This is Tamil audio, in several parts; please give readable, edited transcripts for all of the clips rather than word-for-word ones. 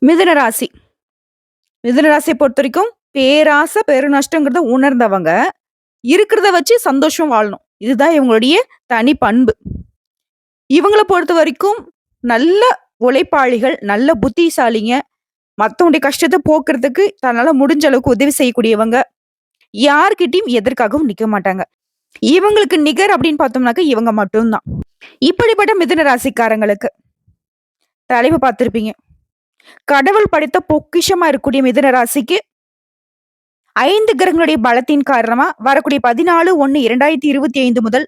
மிதுன ராசி. மிதுன ராசிய பொறுத்தவரைக்கும் பேராசை, பெருநஷ்டங்கிறத உணர்ந்தவங்க, இருக்கிறத வச்சு சந்தோஷம் வாழணும். இதுதான் இவங்களுடைய தனி பண்பு. இவங்கள பொறுத்தவரைக்கும் நல்ல உழைப்பாளிகள், நல்ல புத்திசாலிங்க, மத்தவங்களுடைய கஷ்டத்த போக்குறதுக்கு தன்னால முடிஞ்ச அளவுக்கு உதவி செய்யக்கூடியவங்க. யார்கிட்டயும் எதற்காகவும் நிக்க மாட்டாங்க. இவங்களுக்கு நிகர் அப்படின்னு பார்த்தோம்னாக்க இவங்க மட்டும் தான். இப்படிப்பட்ட மிதுன ராசிக்காரங்களுக்கு தலைப்பு பார்த்திருப்பீங்க. கடவுள் படைத்த பொக்கிஷமா இருக்கக்கூடிய மிதுன ராசிக்கு 5 கிரகங்களுடைய பலத்தின் காரணமா வரக்கூடிய 14/1/2025 முதல்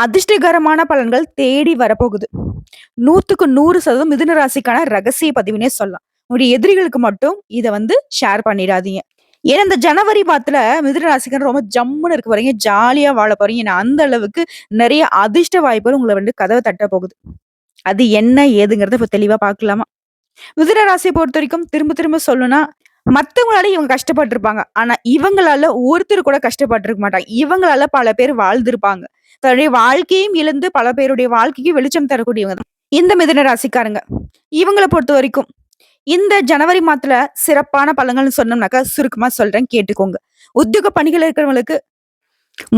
அதிர்ஷ்டகரமான பலன்கள் தேடி வரப்போகுது. 100க்கு 100% மிதுன ராசிக்கான ரகசிய பதிவுனே சொல்லலாம். உங்களுடைய எதிரிகளுக்கு மட்டும் இத ஷேர் பண்ணிடாதீங்க. ஏன்னா இந்த ஜனவரி மாதத்துல மிதுன ராசிக்காரர் ரொம்ப ஜம்முன்னு இருக்க போறீங்க. ஜாலியா வாழ போறீங்க. ஏன்னா அந்த அளவுக்கு நிறைய அதிர்ஷ்ட வாய்ப்புகள் உங்கள கதவ தட்ட போகுது. அது என்ன ஏதுங்கிறத இப்ப தெளிவா பார்க்கலாமா? மிதுன ராசிய பொறுத்தவரைக்கும் திரும்ப திரும்ப சொல்லணும்னா, மத்தவங்களால இவங்க கஷ்டப்பட்டுருப்பாங்க. ஆனா இவங்களால ஒருத்தர் கூட கஷ்டப்பட்டுருக்க மாட்டாங்க. இவங்களால பல பேர் வாழ்ந்திருப்பாங்க. தன்னுடைய வாழ்க்கையும் இழந்து பல பேருடைய வாழ்க்கைக்கு வெளிச்சம் தரக்கூடியவங்க தான் இந்த மிதுன ராசிக்காரங்க. இவங்கள பொறுத்தவரைக்கும் இந்த ஜனவரி மாதத்துல சிறப்பான பலன்கள்னு சொன்னோம்னாக்கா, சுருக்கமா சொல்றேன் கேட்டுக்கோங்க. உத்தியோக பணிகள் இருக்கிறவங்களுக்கு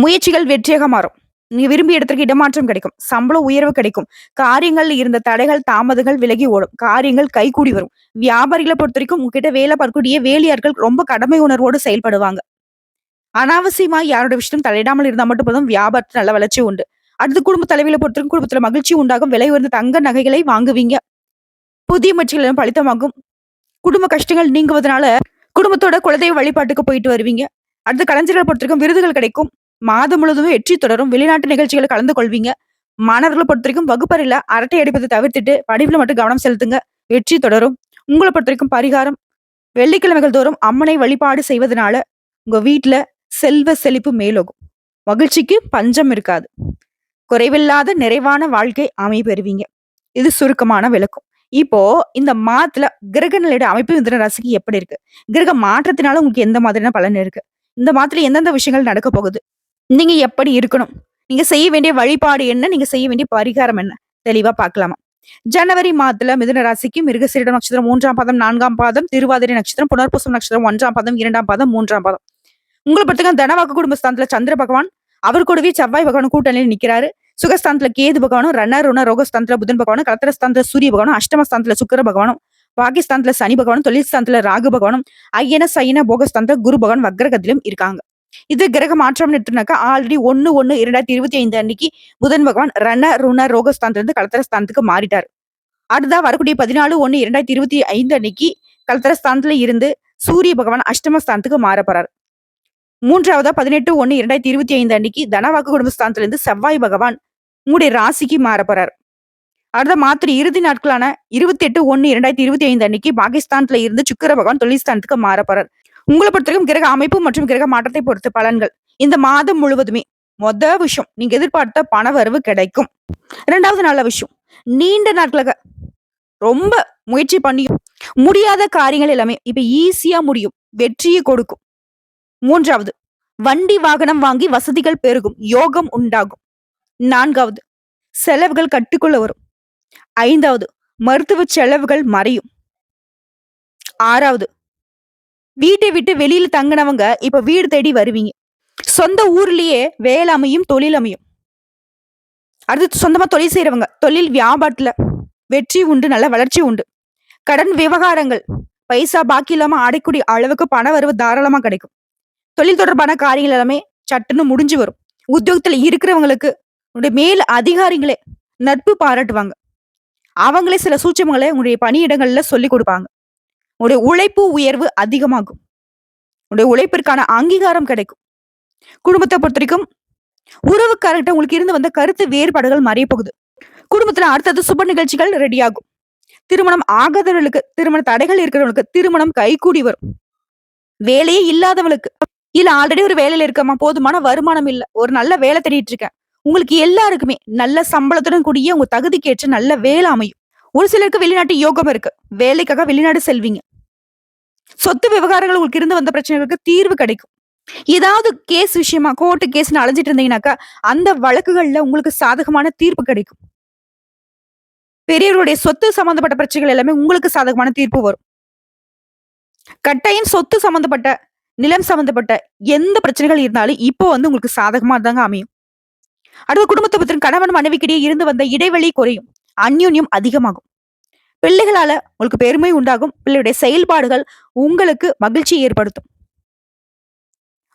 முயற்சிகள் வெற்றியாக மாறும். நீங்க விரும்பிய இடத்திற்கு இடமாற்றம் கிடைக்கும். சம்பள உயர்வு கிடைக்கும். காரியங்கள்ல இருந்த தடைகள், தாமதங்கள் விலகி ஓடும். காரியங்கள் கைகூடி வரும். வியாபாரிகள பொறுத்தவரைக்கும் உங்ககிட்ட வேலை பார்க்கக்கூடிய வேலையாட்கள் ரொம்ப கடமை உணர்வோடு செயல்படுவாங்க. அனாவசியமா யாரோட விஷயத்தையும் தலையிடாமல் இருந்தா மட்டும் போதும். வியாபாரத்துல நல்ல வளர்ச்சி உண்டு. அடுத்து குடும்ப தலைவியில பொறுத்தவரைக்கும் குடும்பத்துல மகிழ்ச்சி உண்டாகும். விலை உயர்ந்த தங்க நகைகளை வாங்குவீங்க. புதிய முயற்சிகள் எல்லாம் பலிதமாகும். குடும்ப கஷ்டங்கள் நீங்குவதனால குடும்பத்தோட குலதெய்வ வழிபாட்டுக்கு போயிட்டு வருவீங்க. அடுத்து கலைஞர்களை பொறுத்தவரைக்கும் விருதுகள் கிடைக்கும். மாதம் முழுவதும் வெற்றி தொடரும். வெளிநாட்டு நிகழ்ச்சிகளை கலந்து கொள்வீங்க. மாணவர்களை பொறுத்தவரைக்கும் வகுப்பறையில அரட்டை அடிப்பதை தவிர்த்துட்டு படிப்புல மட்டும் கவனம் செலுத்துங்க. வெற்றி தொடரும். உங்கள பொறுத்தவரைக்கும் பரிகாரம் வெள்ளிக்கிழமைகள் தோறும் அம்மனை வழிபாடு செய்வதனால உங்க வீட்ல செல்வ செழிப்பு மேலோகும். மகிழ்ச்சிக்கு பஞ்சம் இருக்காது. குறைவில்லாத நிறைவான வாழ்க்கை பெறுவீங்க. இது சுருக்கமான விளக்கம். இப்போ இந்த மாதத்துல கிரக நிலையோட அமைப்பு மிதுன ராசிக்கு எப்படி இருக்கு? கிரக மாற்றத்தினால உங்களுக்கு எந்த மாதிரியான பலன் இருக்கு? இந்த மாதத்துல எந்தெந்த விஷயங்கள் நடக்க போகுது? நீங்க எப்படி இருக்கணும்? நீங்க செய்ய வேண்டிய வழிபாடு என்ன? நீங்க செய்ய வேண்டிய பரிகாரம் என்ன? தெளிவா பார்க்கலாமா? ஜனவரி மாதத்துல மிதுன ராசிக்கு மிருகசீரிடம் நட்சத்திரம் 3ஆம் பாதம், 4ஆம் பாதம், திருவாதிரை நட்சத்திரம், புனர்பூசம் நட்சத்திரம் 1ஆம் பாதம், 2ஆம் பாதம், 3ஆம் பாதம். உங்கள பொறுத்தவரைக்கும் தனவாக்கு குடும்பஸ்தானத்துல சந்திர பகவான், அவர் கூடவே செவ்வாய் பகவான் கூட்டணியில் நிக்கிறாரு. சுகஸ்தானத்துல கேது பகவானும், ருண ரோகஸ்தானத்துல புதன் பகவானும், கலத்திரஸ்தானத்துல சூரிய பகவானும், அஷ்டமஸ்தானத்துல சுக்கிர பகவானும், பாகிஸ்தானத்துல சனி பகவானும், தொழில் ஸ்தானத்துல ராகு பகவானும், ஐயன சைன போகஸ்தானத்துல குரு பகவான் வக்ரகத்திலும் இருக்காங்க. இது கிரக மாற்றம் எடுத்துனாக்கா ஆல்ரெடி 1/1/2025 அன்னைக்கு புதன் பகவான் ருண ரோகஸ்தானத்துல இருந்து கலத்திரஸ்தானத்துக்கு மாறிட்டார். அடுத்ததா வரக்கூடிய 14/1/2025 அன்னைக்கு கலத்திரஸ்தானத்துல இருந்து சூரிய பகவான் அஷ்டமஸ்தானத்துக்கு மாற போறார். மூன்றாவதா 18/1/2025 அன்னைக்கு தனவாக்கு குடும்பஸ்தானத்துல இருந்து செவ்வாய் பகவான் உங்களுடைய ராசிக்கு மாற போறார். அடுத்த மாத்திரை இறுதி நாட்களான 28/1/2025 அன்னைக்கு பாகிஸ்தான்ல இருந்து சுக்கிர பகவான் தொழில்ஸ்தானத்துக்கு மாற போறார். உங்களை பொறுத்தவரைக்கும் கிரக அமைப்பு மற்றும் கிரக மாற்றத்தை பொறுத்த பலன்கள் இந்த மாதம் முழுவதுமே விஷயம் நீங்க எதிர்பார்த்த பண வரவு கிடைக்கும். 2வது நல்ல விஷயம், நீண்ட நாட்களாக ரொம்ப முயற்சி பண்ணி முடியாத காரியங்கள் எல்லாமே இப்ப ஈஸியா முடியும். வெற்றியை கொடுக்கும். 3வது வண்டி வாகனம் வாங்கி வசதிகள் பெருகும். யோகம் உண்டாகும். 4வது செலவுகள் கட்டுக்குள்ள வரும். 5வது மருத்துவ செலவுகள் மறையும். 6வது வீட்டை விட்டு வெளியில தங்கினவங்க இப்ப வீடு தேடி வருவீங்க. சொந்த ஊர்லயே வேலை அமையும், தொழில் அமையும். அடுத்து சொந்தமா தொழில் செய்யறவங்க தொழில் வியாபாரத்துல வெற்றி உண்டு, நல்ல வளர்ச்சி உண்டு. கடன் விவகாரங்கள் பைசா பாக்கி இல்லாம அடைக்கூடிய அளவுக்கு பண வரவு தாராளமா கிடைக்கும். தொழில் தொடர்பான காரியங்கள் எல்லாமே சட்டுன்னு முடிஞ்சு வரும். உத்தியோகத்துல இருக்கிறவங்களுக்கு உங்களுடைய மேல் அதிகாரிகளே நட்பு பாராட்டுவாங்க. அவங்களே சில சூட்சமங்களை உங்களுடைய பணியிடங்கள்ல சொல்லி கொடுப்பாங்க. உங்களுடைய உழைப்பு உயர்வு அதிகமாகும். உங்களுடைய உழைப்பிற்கான அங்கீகாரம் கிடைக்கும். குடும்பத்தை பொறுத்தவரைக்கும் உறவுக்காரர்கிட்ட உங்களுக்கு இருந்து வந்த கருத்து வேறுபாடுகள் மறைய போகுது. குடும்பத்துல அடுத்தது சுப நிகழ்ச்சிகள் ரெடி ஆகும். திருமணம் ஆகாதவர்களுக்கு, திருமண தடைகள் இருக்கிறவங்களுக்கு திருமணம் கைகூடி வரும். வேலையே இல்லாதவளுக்கு, இல்ல ஆல்ரெடி ஒரு வேலையில இருக்கமா, போதுமான வருமானம் இல்ல, ஒரு நல்ல வேலை தேடிட்டு இருக்கேன், உங்களுக்கு எல்லாருக்குமே நல்ல சம்பளத்துடன் கூடிய உங்க தகுதிக்கு ஏற்ற நல்ல வேலை அமையும். ஒரு சிலருக்கு வெளிநாட்டு யோகம் இருக்கு. வேலைக்காக வெளிநாடு செல்வீங்க. சொத்து விவகாரங்கள் உங்களுக்கு இருந்து வந்த பிரச்சனைகளுக்கு தீர்வு கிடைக்கும். ஏதாவது கேஸ் விஷயமா கோர்ட்டு கேஸ்னு அலைஞ்சிட்டு இருந்தீங்கன்னாக்கா அந்த வழக்குகள்ல உங்களுக்கு சாதகமான தீர்ப்பு கிடைக்கும். பெரியவர்களுடைய சொத்து சம்பந்தப்பட்ட பிரச்சனைகள் எல்லாமே உங்களுக்கு சாதகமான தீர்ப்பு வரும். கட்டாயம் சொத்து சம்பந்தப்பட்ட, நிலம் சம்பந்தப்பட்ட எந்த பிரச்சனைகள் இருந்தாலும் இப்போ வந்து உங்களுக்கு சாதகமா தாங்க அமையும். அடுத்து குடும்பத்தை பத்தி கணவன் மனைவிக்கிடையே இருந்து வந்த இடைவெளி குறையும். அந்யோன்யம் அதிகமாகும். பிள்ளைகளால உங்களுக்கு பெருமை உண்டாகும். பிள்ளையுடைய செயல்பாடுகள் உங்களுக்கு மகிழ்ச்சி ஏற்படுத்தும்.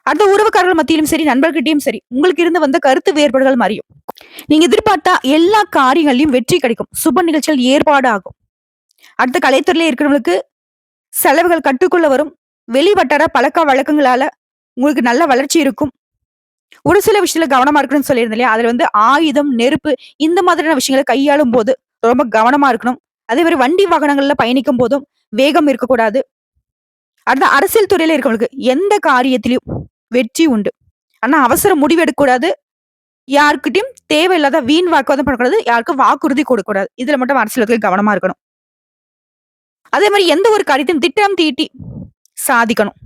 அடுத்த உறவுக்காரர்கள் மத்தியிலும் சரி, நண்பர்கிட்டயும் சரி, உங்களுக்கு இருந்து வந்த கருத்து வேறுபாடுகள் மறையும். நீங்க எதிர்பார்த்தா எல்லா காரியங்களையும் வெற்றி கிடைக்கும். சுப நிகழ்ச்சிகள் ஏற்பாடு ஆகும். அடுத்த கலைத்துறையில இருக்கிறவங்களுக்கு செலவுகள் கட்டுக்குள்ள வரும். வெளி வட்டார பழக்க வழக்கங்களால உங்களுக்கு நல்ல வளர்ச்சி இருக்கும். ஒரு சில விஷயத்துல கவனமா இருக்கணும்னு சொல்லியிருந்தேன் இல்லையா? அதுல வந்து ஆயுதம், நெருப்பு இந்த மாதிரியான விஷயங்களை கையாளும் போது ரொம்ப கவனமா இருக்கணும். அதே மாதிரி வண்டி வாகனங்கள்ல பயணிக்கும் போதும் வேகம் இருக்கக்கூடாது. அடுத்த அரசியல் துறையில இருக்கவங்களுக்கு எந்த காரியத்திலும் வெற்றி உண்டு. ஆனா அவசர முடிவு எடுக்கக்கூடாது. யாருக்கிட்டயும் தேவையில்லாத வீண் வாக்குவாதம் பண்ணக்கூடாது. யாருக்கும் வாக்குறுதி கொடுக்கக்கூடாது. இதுல மட்டும் அரசியலுக்கு கவனமா இருக்கணும். அதே மாதிரி எந்த ஒரு காரியத்தையும் திட்டம் தீட்டி சாதிக்கணும்.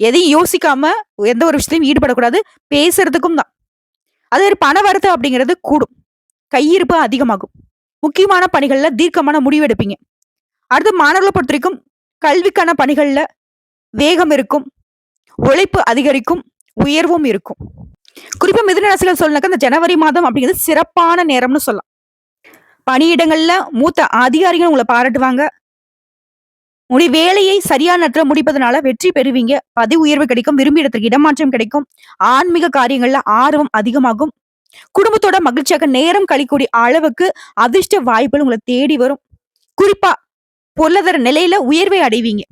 எதையும் யோசிக்காம எந்த ஒரு விஷயத்தையும் ஈடுபடக்கூடாது. பேசுறதுக்கும் தான். அதே மாதிரி பண வரத்து அப்படிங்கிறது கூடும். கையிருப்பு அதிகமாகும். முக்கியமான பணிகள்ல தீர்க்கமான முடிவு எடுப்பீங்க. அடுத்து மாணவர்களை பொறுத்த வரைக்கும் கல்விக்கான பணிகள்ல வேகம் இருக்கும். உழைப்பு அதிகரிக்கும். உயர்வும் இருக்கும். குறிப்பா மிதுன ராசிகள் சொல்லனாக்க இந்த ஜனவரி மாதம் அப்படிங்கிறது சிறப்பான நேரம்னு சொல்லலாம். பணியிடங்கள்ல மூத்த அதிகாரிகள் உங்களை பாராட்டுவாங்க. உங்களுடைய வேலையை சரியான நேரத்துல முடிப்பதனால வெற்றி பெறுவீங்க. பதவி உயர்வு கிடைக்கும். விரும்பிய இடத்துக்கு இடமாற்றம் கிடைக்கும். ஆன்மீக காரியங்கள்ல ஆர்வம் அதிகமாகும். குடும்பத்தோட மகிழ்ச்சியாக நேரம் கழிக்கூடிய அளவுக்கு அதிர்ஷ்ட வாய்ப்புகள் உங்களை தேடி வரும். குறிப்பா பொருளாதார நிலையில உயர்வை அடைவீங்க.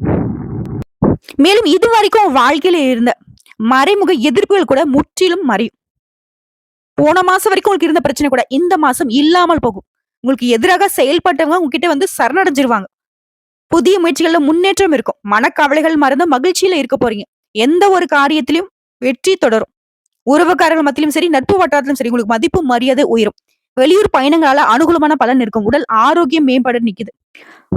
மேலும் இது வரைக்கும் வாழ்க்கையில இருந்த மறைமுக எதிர்ப்புகள் கூட முற்றிலும் மறையும். போன மாசம் வரைக்கும் உங்களுக்கு இருந்த பிரச்சனை கூட இந்த மாசம் இல்லாமல் போகும். உங்களுக்கு எதிராக செயல்பட்டவங்க உங்ககிட்ட வந்து சரணடைஞ்சிருவாங்க. புதிய முயற்சிகள்ல முன்னேற்றம் இருக்கும். மனக்கவலைகள் மறந்து மகிழ்ச்சியில இருக்க போறீங்க. எந்த ஒரு காரியத்திலும் வெற்றி தொடரும். உறவுக்காரர்கள் மத்தியிலும் சரி, நட்பு வட்டாரத்திலும் சரி, உங்களுக்கு மதிப்பு மரியாதை உயரும். வெளியூர் பயணங்களால அனுகூலமான பலன் இருக்கும். உடல் ஆரோக்கியம் மேம்பட நிக்குது.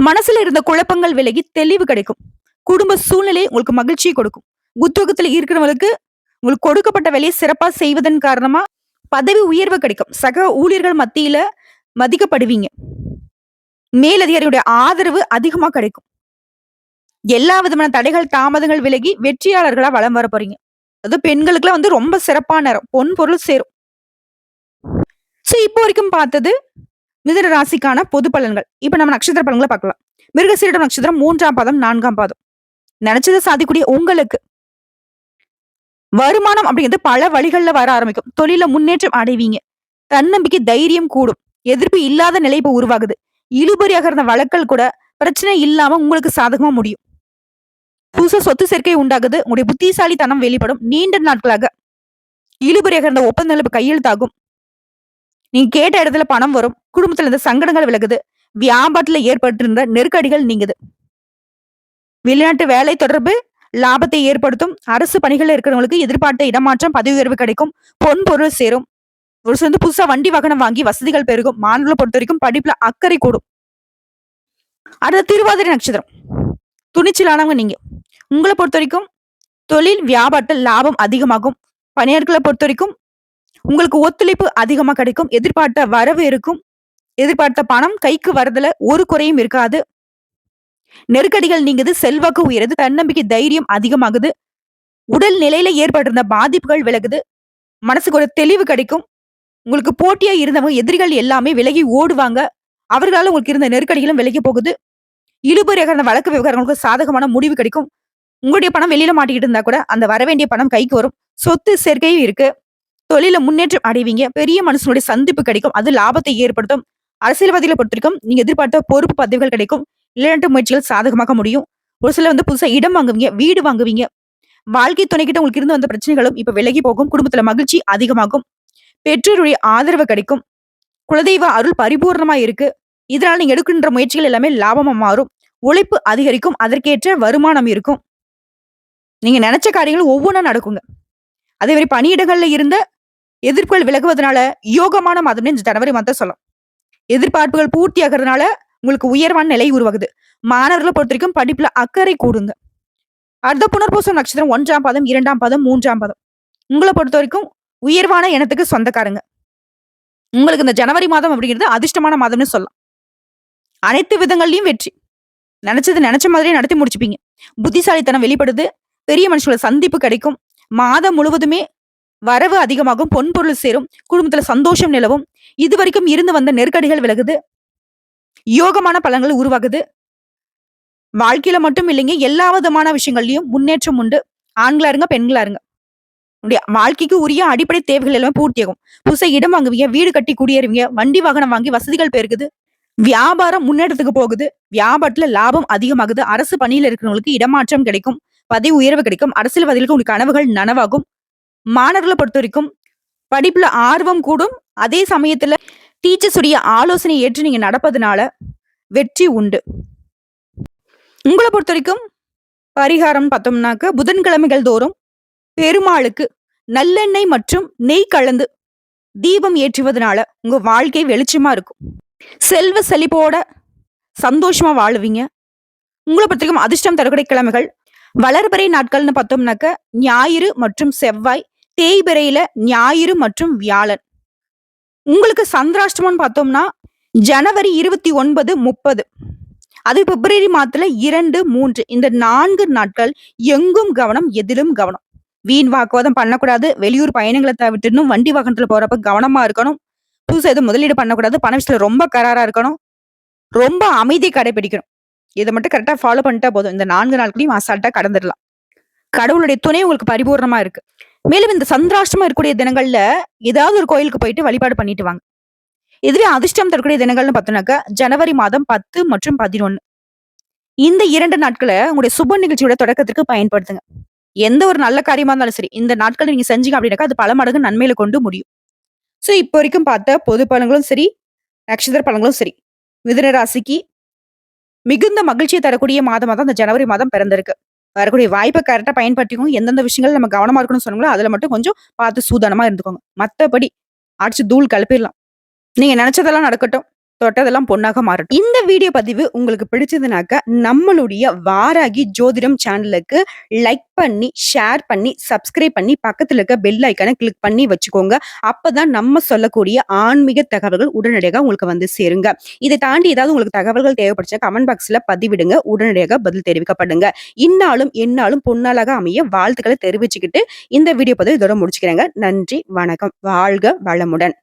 மனசுல இருந்த குழப்பங்கள் விலகி தெளிவு கிடைக்கும். குடும்ப சூழ்நிலை உங்களுக்கு மகிழ்ச்சியை கொடுக்கும். உத்தியோகத்துல இருக்கிறவங்களுக்கு உங்களுக்கு கொடுக்கப்பட்ட வேலையை சிறப்பா செய்வதன் காரணமா பதவி உயர்வு கிடைக்கும். சக ஊழியர்கள் மத்தியில மதிக்கப்படுவீங்க. மேலதிகாரியுடைய ஆதரவு அதிகமா கிடைக்கும். எல்லா விதமான தடைகள், தாமதங்கள் விலகி வெற்றியாளர்களா வலம் வர போறீங்க. அது பெண்களுக்குலாம் வந்து ரொம்ப சிறப்பான நேரம். பொன் பொருள் சேரும். சோ இப்போ வரைக்கும் பார்த்தது மிதுன ராசிக்கான பொது பலன்கள். இப்ப நம்ம நட்சத்திர பலன்களை பார்க்கலாம். மிருகசீரிடம் நட்சத்திரம் 3ஆம் பாதம், 4ஆம் பாதம். நினைச்சதை சாதிக்கூடிய உங்களுக்கு வருமானம் அப்படிங்கிறது பல வழிகள்ல வர ஆரம்பிக்கும். தொழில முன்னேற்றம் அடைவீங்க. தன்னம்பிக்கை, தைரியம் கூடும். எதிர்ப்பு இல்லாத நிலை இப்ப உருவாகுது. இழுபறியாக இருந்த வழக்கல் கூட பிரச்சனை இல்லாம உங்களுக்கு சாதகமா முடியும். புதுசா சொத்து சேர்க்கை உண்டாகுது. உங்களுடைய புத்திசாலித்தனம் வெளிப்படும். நீண்ட நாட்களாக இழுபறியாக இருந்த ஒப்பந்தங்கள் இப்ப கையெழுத்தாகும். நீங்க கேட்ட இடத்துல பணம் வரும். குடும்பத்துல இருந்த சங்கடங்கள் விலகுது. வியாபாரத்துல ஏற்பட்டிருந்த நெருக்கடிகள் நீங்குது. வெளிநாட்டு வேலை தொடர்பு லாபத்தை ஏற்படுத்தும். அரசு பணிகள்ல இருக்கிறவங்களுக்கு எதிர்பார்த்த இடமாற்றம், பதவி உயர்வு கிடைக்கும். பொன் பொருள் சேரும். ஒரு சில வந்து புதுசா வண்டி வாகனம் வாங்கி வசதிகள் பெருகும். மாணவர்களை பொறுத்த வரைக்கும் படிப்புல அக்கறை கூடும். அடுத்த திருவாதிரை நட்சத்திரம். துணிச்சலானவங்க நீங்க. உங்களை பொறுத்த வரைக்கும் தொழில் வியாபாரத்தில் லாபம் அதிகமாகும். பணியாட்களை பொறுத்த வரைக்கும் உங்களுக்கு ஒத்துழைப்பு அதிகமா கிடைக்கும். எதிர்பார்த்த வரவு இருக்கும். எதிர்பார்த்த பணம் கைக்கு வரதுல ஒரு குறையும் இருக்காது. நெருக்கடிகள் நீங்குது. செல்வாக்கு உயருது. தன்னம்பிக்கை, தைரியம் அதிகமாகுது. உடல் நிலையில ஏற்பட்டிருந்த பாதிப்புகள் விலகுது. மனசுக்கு ஒரு தெளிவு கிடைக்கும். உங்களுக்கு போட்டியா இருந்தவங்க எதிரிகள் எல்லாமே விலகி ஓடுவாங்க. அவர்களால உங்களுக்கு இருந்த நெருக்கடிகளும் விலகி போகுது. இழுபறியாக இருந்த வழக்கு விவகாரங்களுக்கு சாதகமான முடிவு கிடைக்கும். உங்களுடைய பணம் வெளியில மாட்டிக்கிட்டு இருந்தா கூட அந்த வரவேண்டிய பணம் கைக்கு வரும். சொத்து சேர்க்கையும் இருக்கு. தொழில முன்னேற்றம் அடைவீங்க. பெரிய மனுஷனுடைய சந்திப்பு கிடைக்கும். அது லாபத்தை ஏற்படுத்தும். அரசியல்வாதிகளை பொறுத்திருக்கும் நீங்க எதிர்பார்த்த பொறுப்பு பதவிகள் கிடைக்கும். வெளிநாட்டு முயற்சிகள் சாதகமாக முடியும். ஒரு சில வந்து புதுசா இடம் வாங்குவீங்க. வீடு வாங்குவீங்க. வாழ்க்கை துணைக்கிட்ட உங்களுக்கு இருந்து வந்த பிரச்சனைகளும் இப்ப விலகி போகும். குடும்பத்துல மகிழ்ச்சி அதிகமாகும். பெற்றோருடைய ஆதரவு கிடைக்கும். குலதெய்வ அருள் பரிபூர்ணமா இருக்கு. இதனால நீங்க எடுக்கின்ற முயற்சிகள் எல்லாமே லாபமா மாறும். உழைப்பு அதிகரிக்கும். அதற்கேற்ற வருமானம் இருக்கும். நீங்க நினைச்ச காரியங்கள் ஒவ்வொன்றா நடக்குங்க. அதே மாதிரி பணியிடங்கள்ல இருந்த எதிர்ப்புகள் விலகுவதனால யோகமான மாதம்னு இந்த ஜனவரி மாதம் சொல்லலாம். எதிர்பார்ப்புகள் பூர்த்தி ஆகிறதுனால உங்களுக்கு உயர்வான நிலை உருவாகுது. மாணவர்களை பொறுத்த வரைக்கும் படிப்புல அக்கறை கூடுங்க. அடுத்த புனர்பூசம் நட்சத்திரம் 1ஆம் பாதம், 2ஆம் பாதம், 3ஆம் பாதம். உங்களை பொறுத்த வரைக்கும் உயர்வான எண்ணத்துக்கு சொந்தக்காரங்க. உங்களுக்கு இந்த ஜனவரி மாதம் அப்படிங்கிறது அதிர்ஷ்டமான மாதம்னு சொல்லலாம். அனைத்து விதங்கள்லயும் வெற்றி. நினைச்சது நினைச்ச மாதிரியே நடத்தி முடிச்சுப்பீங்க. புத்திசாலித்தனம் வெளிப்படுது. பெரிய மனுஷங்களோட சந்திப்பு கிடைக்கும். மாதம் முழுவதுமே வரவு அதிகமாகும். பொன் பொருள் சேரும். குடும்பத்துல சந்தோஷம் நிலவும். இதுவரைக்கும் இருந்து வந்த நெருக்கடிகள் விலகுது. யோகமான பலன்கள் உருவாகுது. வாழ்க்கையில மட்டும் இல்லைங்க, எல்லா விதமான விஷயங்கள்லயும் முன்னேற்றம் உண்டு. ஆண்களா இருங்க, பெண்களா இருங்க. உங்களுடைய வாழ்க்கைக்கு உரிய அடிப்படை தேவைகள் எல்லாமே பூர்த்தியாகும். புதுசா இடம் வாங்குவீங்க, வீடு கட்டி குடியேறுவீங்க, வண்டி வாகனம் வாங்கி வசதிகள் பெருகுது. வியாபாரம் முன்னேற்றத்துக்கு போகுது. வியாபாரத்துல லாபம் அதிகமாகுது. அரசு பணியில இருக்கிறவங்களுக்கு இடமாற்றம் கிடைக்கும். பதவி உயர்வு கிடைக்கும். அரசியல்வாதிகளுக்கு உங்க கனவுகள் நனவாகும். மாணவர்களை பொறுத்த வரைக்கும் படிப்புல ஆர்வம் கூடும். அதே சமயத்துல டீச்சர்ஸ் உடைய ஆலோசனை ஏற்று நீங்க நடப்பதனால வெற்றி உண்டு. உங்களை பொறுத்த வரைக்கும் பரிகாரம் பார்த்தோம்னாக்க, புதன்கிழமைகள் தோறும் பெருமாளுக்கு நல்லெண்ணெய் மற்றும் நெய் கலந்து தீபம் ஏற்றுவதனால உங்க வாழ்க்கை வெளிச்சமா இருக்கும். செல்வ செழிப்போட சந்தோஷமா வாழுவீங்க. உங்களை பொறுத்த வரைக்கும் அதிர்ஷ்டம் தரக்கூடிய கிழமைகள் வளர்பிறை நாட்கள்னு பார்த்தோம்னாக்க, ஞாயிறு மற்றும் செவ்வாய். தேய்பிறையில ஞாயிறு மற்றும் வியாழன். உங்களுக்கு சந்திராஷ்டமம்னு பார்த்தோம்னா ஜனவரி 29, 30. அது பிப்ரவரி மாதத்துல 2, 3. இந்த 4 நாட்கள் எங்கும் கவனம், எதிலும் கவனம். வீண் வாக்குவாதம் பண்ணக்கூடாது. வெளியூர் பயணங்களை தவிர்த்துடணும். வண்டி வாகனத்துல போறப்ப கவனமா இருக்கணும். புதுசா எதுவும் முதலீடு பண்ணக்கூடாது. பண விஷயத்துல ரொம்ப கராரா இருக்கணும். ரொம்ப அமைதி கடைபிடிக்கணும். இதை மட்டும் கரெக்டா ஃபாலோ பண்ணிட்டா போதும். இந்த 4 நாட்களையும் அசால்ட்டா கடந்துடலாம். கடவுளுடைய துணை உங்களுக்கு பரிபூர்ணமா இருக்கு. மேலும் இந்த சந்திராஷ்டமா இருக்கக்கூடிய தினங்கள்ல ஏதாவது ஒரு கோயிலுக்கு போயிட்டு வழிபாடு பண்ணிட்டு வாங்க. இதுவே அதிர்ஷ்டம் தரக்கூடிய தினங்கள்னு பார்த்தோம்னாக்கா ஜனவரி மாதம் 10 மற்றும் 11. இந்த 2 நாட்களை உங்களுடைய சுப நிகழ்ச்சியோட தொடக்கத்திற்கு பயன்படுத்துங்க. எந்த ஒரு நல்ல காரியமா இருந்தாலும் சரி, இந்த நாட்கள் நீங்க செஞ்சீங்க அப்படின்னாக்கா அது பல மடங்கு நன்மையில கொண்டு முடியும். சோ இப்போ வரைக்கும் பார்த்த பொது பலன்களும் சரி, நட்சத்திர பலன்களும் சரி, மிதுன ராசிக்கு மிகுந்த மகிழ்ச்சியை தரக்கூடிய மாதமா தான் இந்த ஜனவரி மாதம் பிறந்திருக்கு. வரக்கூடிய வாய்ப்பை கரெக்டா பயன்படுத்திக்கோங்க. எந்தெந்த விஷயங்கள் நம்ம கவனமா இருக்கணும்னு சொன்னாங்களோ அதுல மட்டும் கொஞ்சம் பார்த்து சூதானமா இருந்துக்கோங்க. மத்தபடி அடிச்சு தூள் கிளப்பிடலாம். நீங்க நினைச்சதெல்லாம் நடக்கட்டும். தொட்டதெல்லாம் பொன்னாக மாறட்டும். இந்த வீடியோ பதிவு உங்களுக்கு பிடிச்சதுனாக்க நம்மளுடைய வாராகி ஜோதிடம் சேனலுக்கு லைக் பண்ணி, ஷேர் பண்ணி, சப்ஸ்கிரைப் பண்ணி, பக்கத்துல இருக்க பெல் ஐக்கானை கிளிக் பண்ணி வச்சுக்கோங்க. அப்பதான் நம்ம சொல்லக்கூடிய ஆன்மீக தகவல்கள் உடனடியாக உங்களுக்கு வந்து சேருங்க. இதை தாண்டி ஏதாவது உங்களுக்கு தகவல்கள் தேவைப்படுச்சா கமெண்ட் பாக்ஸ்ல பதிவிடுங்க. உடனடியாக பதில் தெரிவிக்கப்படுங்க. இந்நாளும் எந்நாளும் பொன்னாளாக அமைய வாழ்த்துக்களை தெரிவிச்சுக்கிட்டு இந்த வீடியோ பதிவு இதோட முடிச்சுக்கிறேங்க. நன்றி, வணக்கம். வாழ்க வளமுடன்.